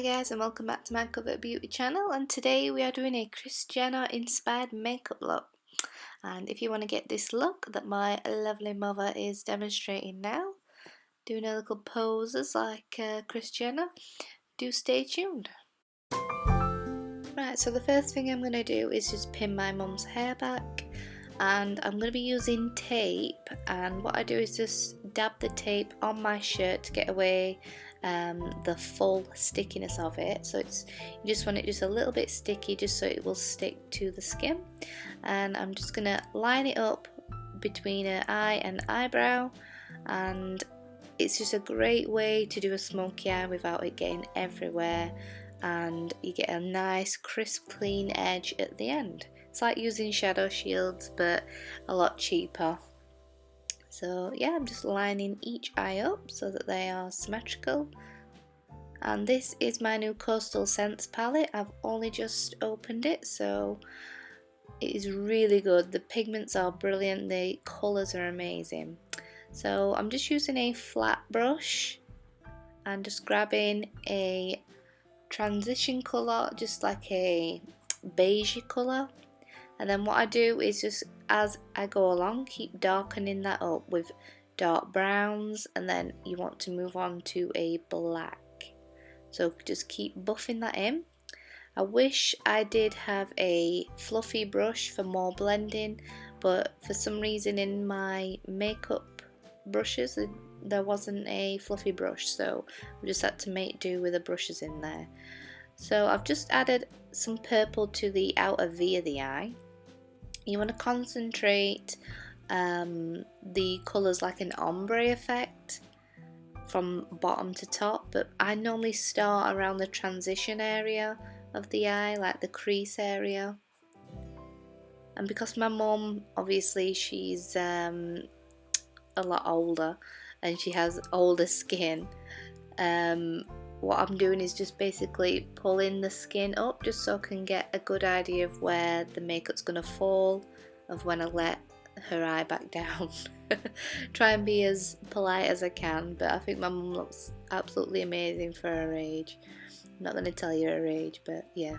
Hi guys, and welcome back to my Cover Beauty channel, and today we are doing a Kris Jenner inspired makeup look. And if you want to get this look that my lovely mother is demonstrating now, doing her little poses like Kris Jenner, do stay tuned. Right, so the first thing I'm going to do is just pin my mum's hair back, and I'm going to be using tape, and what I do is just dab the tape on my shirt to get away the full stickiness of it. So you just want it just a little bit sticky, just so it will stick to the skin. And I'm just going to line it up between her eye and eyebrow, and it's just a great way to do a smoky eye without it getting everywhere, and you get a nice crisp clean edge at the end. It's like using shadow shields but a lot cheaper. So yeah, I'm just lining each eye up so that they are symmetrical. And this is my new Coastal Scents palette. I've only just opened it, so it is really good. The pigments are brilliant, the colours are amazing. So I'm just using a flat brush and just grabbing a transition colour, just like a beigey colour. And then what I do is just as I go along, keep darkening that up with dark browns, and then you want to move on to a black. So just keep buffing that in. I wish I did have a fluffy brush for more blending, but for some reason in my makeup brushes there wasn't a fluffy brush, so I just had to make do with the brushes in there. So I've just added some purple to the outer V of the eye. You want to concentrate the colours like an ombre effect from bottom to top, but I normally start around the transition area of the eye, like the crease area. And because my mum, obviously she's a lot older and she has older skin, what I'm doing is just basically pulling the skin up just so I can get a good idea of where the makeup's going to fall of when I let her eye back down. Try and be as polite as I can, but I think my mum looks absolutely amazing for her age. I'm not going to tell you her age, but yeah.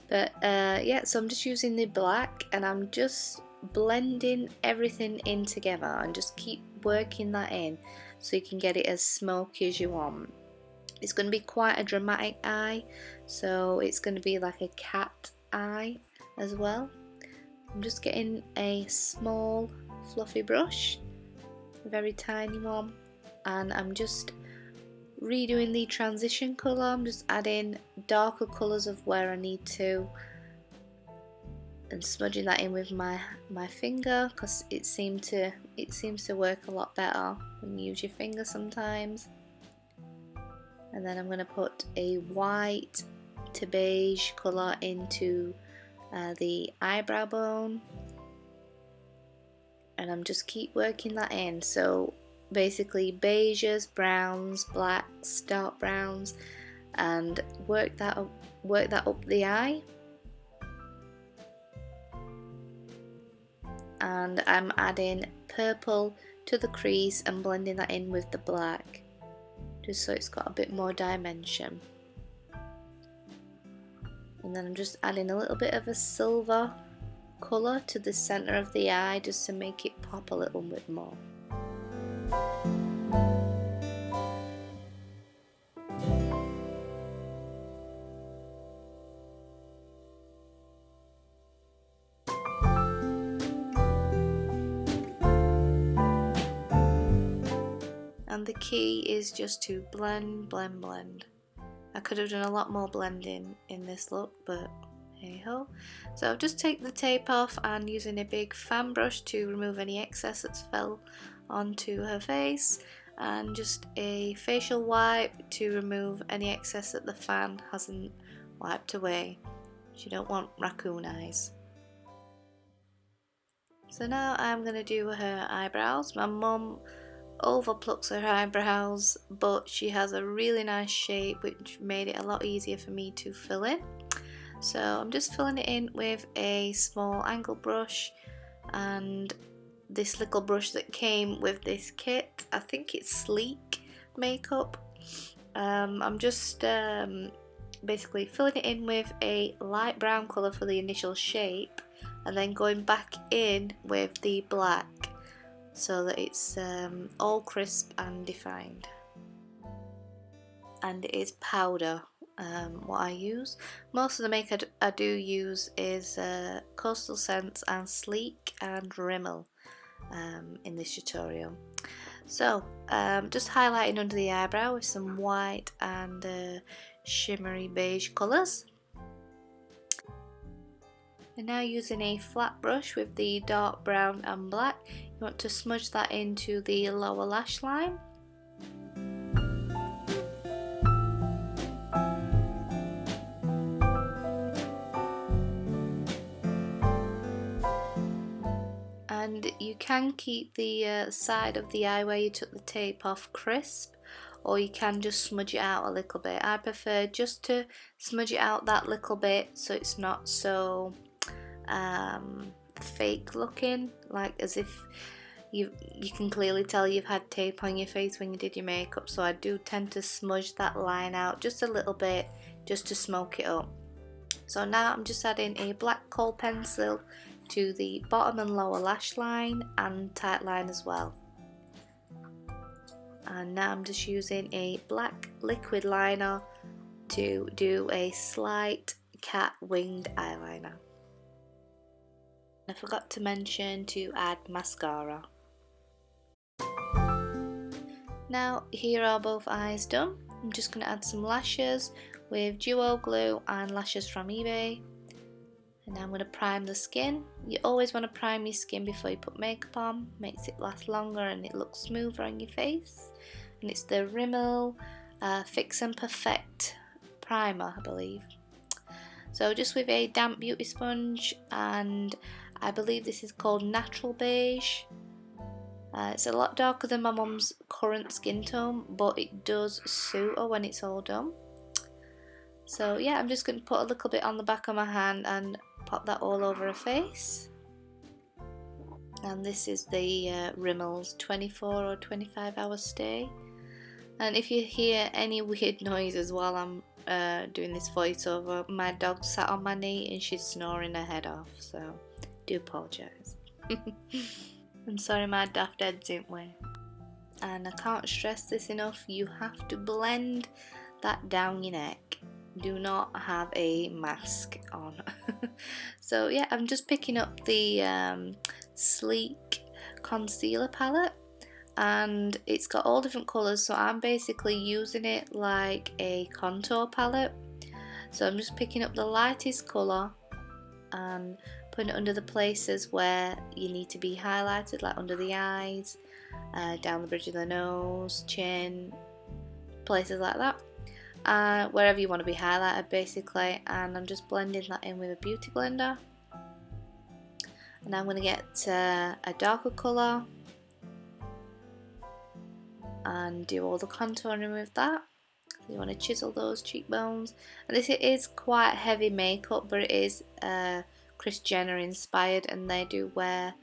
But yeah, so I'm just using the black and I'm just blending everything in together and just keep working that in so you can get it as smoky as you want. It's going to be quite a dramatic eye, so it's going to be like a cat eye as well. I'm just getting a small fluffy brush, a very tiny one, and I'm just redoing the transition colour. I'm just adding darker colours of where I need to and smudging that in with my finger, because it seems to work a lot better when you use your finger sometimes. And then I'm going to put a white to beige colour into the eyebrow bone, and I'm just keep working that in. So basically beiges, browns, blacks, dark browns, and work that up the eye. And I'm adding purple to the crease and blending that in with the black, just so it's got a bit more dimension. And then I'm just adding a little bit of a silver colour to the centre of the eye just to make it pop a little bit more. And the key is just to blend, blend, blend. I could have done a lot more blending in this look, but hey ho. So I'll just take the tape off and using a big fan brush to remove any excess that's fell onto her face, and just a facial wipe to remove any excess that the fan hasn't wiped away. You don't want raccoon eyes. So now I'm going to do her eyebrows. My mum overplucks her eyebrows, but she has a really nice shape which made it a lot easier for me to fill in. So I'm just filling it in with a small angle brush and this little brush that came with this kit. I think it's Sleek makeup. I'm just basically filling it in with a light brown colour for the initial shape, and then going back in with the black so that it's all crisp and defined. And it is powder what I use. Most of the makeup I do use is Coastal Scents and Sleek and Rimmel in this tutorial. So just highlighting under the eyebrow with some white and shimmery beige colours. And now using a flat brush with the dark brown and black, you want to smudge that into the lower lash line. And you can keep the side of the eye where you took the tape off crisp, or you can just smudge it out a little bit. I prefer just to smudge it out that little bit so it's not so fake looking, like as if you can clearly tell you've had tape on your face when you did your makeup. So I do tend to smudge that line out just a little bit just to smoke it up. So now I'm just adding a black kohl pencil to the bottom and lower lash line and tight line as well. And now I'm just using a black liquid liner to do a slight cat winged eyeliner. I forgot to mention to add mascara. Now here are both eyes done. I'm just going to add some lashes with duo glue and lashes from eBay. And now I'm going to prime the skin. You always want to prime your skin before you put makeup on. Makes it last longer and it looks smoother on your face. And it's the Rimmel Fix and Perfect primer, I believe. So just with a damp beauty sponge, and I believe this is called Natural Beige. It's a lot darker than my mum's current skin tone, but it does suit her when it's all done. So yeah, I'm just going to put a little bit on the back of my hand and pop that all over her face. And this is the Rimmel's 24 or 25 hour stay. And if you hear any weird noises while I'm doing this voiceover, my dog sat on my knee and she's snoring her head off, so do apologise. I'm sorry my daft head's in way. And I can't stress this enough, you have to blend that down your neck. Do not have a mask on. So yeah, I'm just picking up the Sleek concealer palette, and it's got all different colours, so I'm basically using it like a contour palette. So I'm just picking up the lightest colour and putting it under the places where you need to be highlighted, like under the eyes, down the bridge of the nose, chin, places like that. Wherever you want to be highlighted basically, and I'm just blending that in with a beauty blender. And I'm going to get a darker colour and do all the contouring with that. So you want to chisel those cheekbones, and this is quite heavy makeup, but it is Kris Jenner inspired, and they do wear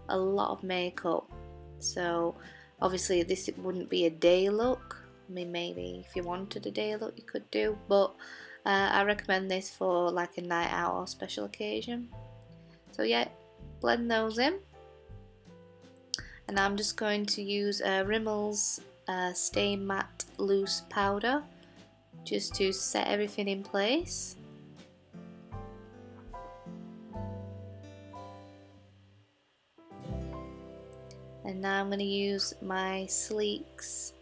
a lot of makeup, so obviously this wouldn't be a day look. I mean, maybe if you wanted a day look you could do, but I recommend this for like a night out or special occasion. So yeah, blend those in, and I'm just going to use Rimmel's Stay Matte Loose Powder just to set everything in place. And now I'm going to use my Sleek's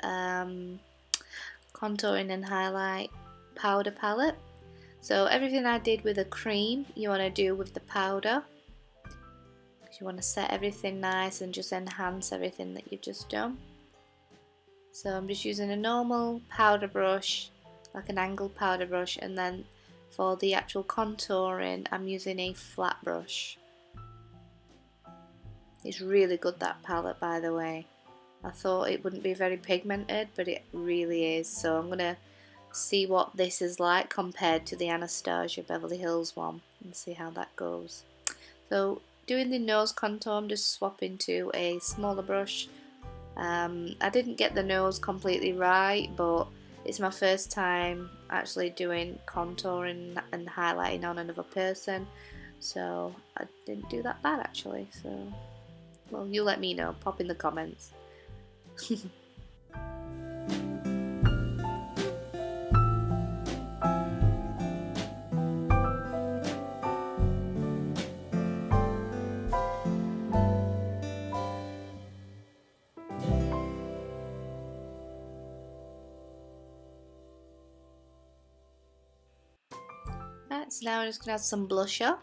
contouring and highlight powder palette. So everything I did with a cream you want to do with the powder, because you want to set everything nice and just enhance everything that you've just done. So I'm just using a normal powder brush, like an angled powder brush, and then for the actual contouring I'm using a flat brush. It's really good, that palette, by the way. I thought it wouldn't be very pigmented, but it really is. So I'm going to see what this is like compared to the Anastasia Beverly Hills one and see how that goes. So doing the nose contour, I'm just swapping to a smaller brush. I didn't get the nose completely right, but it's my first time actually doing contouring and highlighting on another person, so I didn't do that bad actually. So, well, you let me know, pop in the comments. Right, so now I'm just going to add some blusher.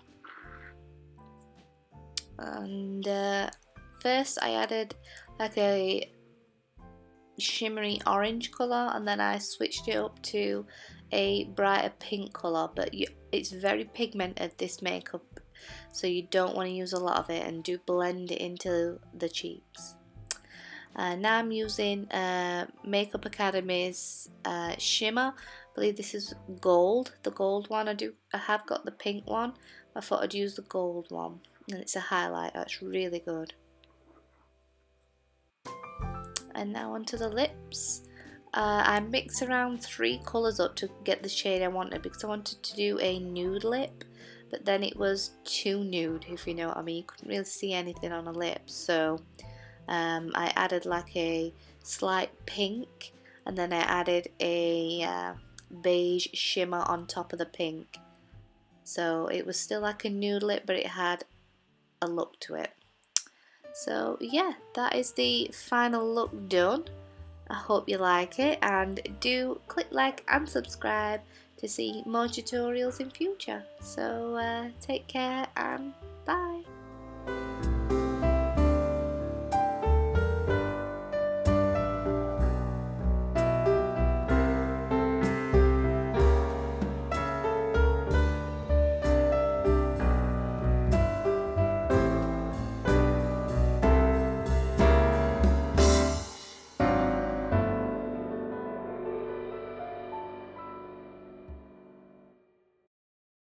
And first I added like a shimmery orange colour, and then I switched it up to a brighter pink colour, but it's very pigmented, this makeup, so you don't want to use a lot of it, and do blend it into the cheeks. Now I'm using Makeup Academy's shimmer. I believe this is gold, the gold one. I have got the pink one. I thought I'd use the gold one, and it's a highlight. That's really good. And now onto the lips. I mixed around 3 colours up to get the shade I wanted, because I wanted to do a nude lip, but then it was too nude, if you know what I mean. You couldn't really see anything on a lip, so I added like a slight pink, and then I added a beige shimmer on top of the pink, so it was still like a nude lip, but it had a look to it. So yeah, that is the final look done. I hope you like it, and do click like and subscribe to see more tutorials in future. So take care and bye.